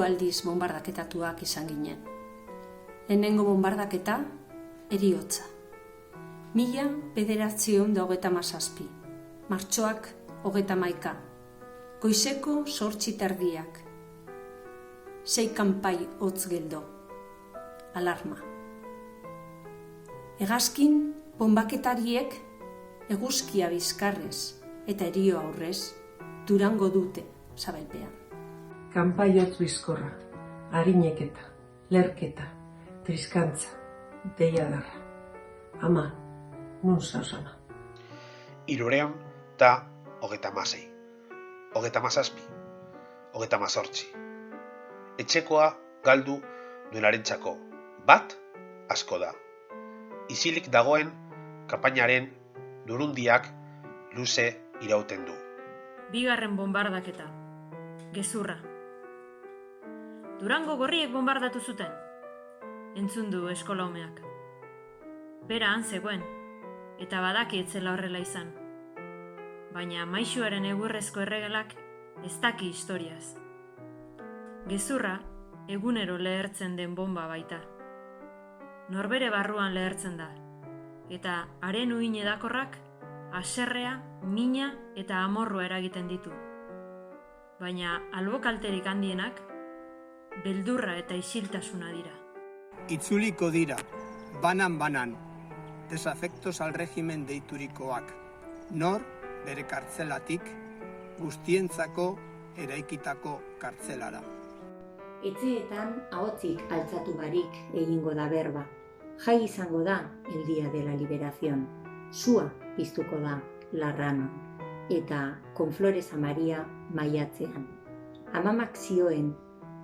aldiz bombardaketatuak izan ginen. Lehenengo bombardaketa, heriotza. 1937, martxoak 31, goizeko 8:30. 6 kanpai hotz geldo. Alarma. Hegazkin bombaketariek eguzkia bizkarrez eta herio aurrez Durango dute sabelpean. Kanpai hotz bizkorra, harineketa, lerketa, triskantza, deiadarra. Ama, nun zauz ama? 336, 37, 38. Etxekoa galdu duenarentzako bat asko da. Isilik dagoen kanpainaren durundiak luze irauten du. Bigarren bombardaketa. Gezurra. Durango gorriek bombardatu zuten. Entzun du eskola umeak. Bera han zegoen, eta badaki ez zela horrela izan. Baina maisuaren egurrezko erregelak ez daki historiaz. Gezurra egunero lehertzen den bomba baita. Norbere barruan lehertzen da, eta haren uhin edakorrak haserrea, mina eta amorrua eragiten ditu. Baina albo kalterik handienak beldurra eta isiltasuna dira. Itzuliko dira, banan-banan, desafektos al regimen deiturikoak, nor bere kartzelatik guztientzako eraikitako kartzelara. Etxeetan ahotzik altzatu barik egingo da berba. Jai izango da el día de la liberación. Sua piztuko da Larranon eta con flores a Maria maiatzean. Amamak zioen,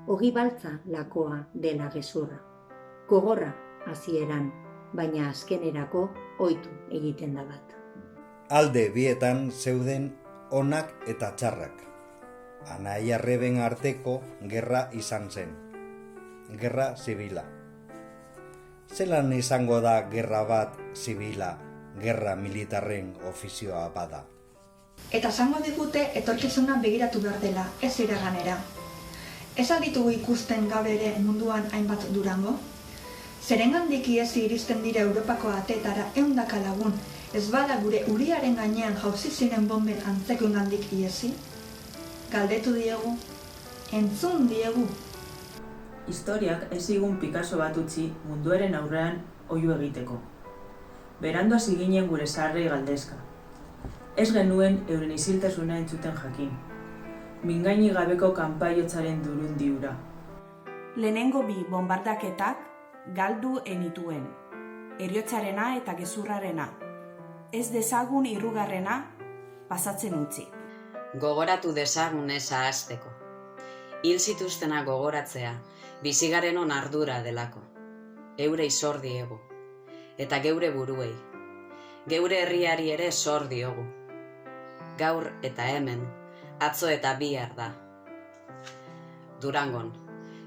ogi baltza lakoa dela gezurra. Gogorra hasieran, baina azkenerako ohitu egiten da bat. Alde bietan zeuden onak eta txarrak. Anaia Reben arteko gerra izan zen. Gerra zibila. Zelan izango da gerra bat zibila, gerra militarren ofizioa bada? Eta esango digute etorkizuna begiratu behar dela, ez iraganera. Ez alditugu ikusten gaur ere munduan hainbat Durango? Zerengandik iesi iristen dira Europako ateetara 100 lagun, ez bada gure uriaren gainean jauzi ziren bomben antzekoengandik iesi? Galdetu diegu, entzun diegu. Historiak ez zigun Picasso bat utzi munduaren aurrean oihu egiteko. Berandu hasi ginen gure zaharrei galdezka. Ez genuen euren isiltasuna entzuten jakin. Mingaini gabeko kanpaiotzaren durundi hura. Lehenengo bi bombardaketak galdu enituen. Heriotzarena eta gezurrarena. Ez dezagun hirugarrena pasatzen utzi. Gogoratu dezagun ez ahazteko. Hil zituztena gogoratzea, bizigarenon ardura delako. Eurei zor diegu. Eta geure buruei. Geure herriari ere zor diogu. Gaur eta hemen, atzo eta bihar da. Durangon,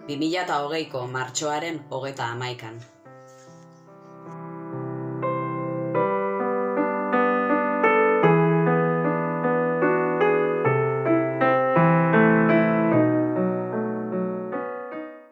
2020ko martxoaren 31.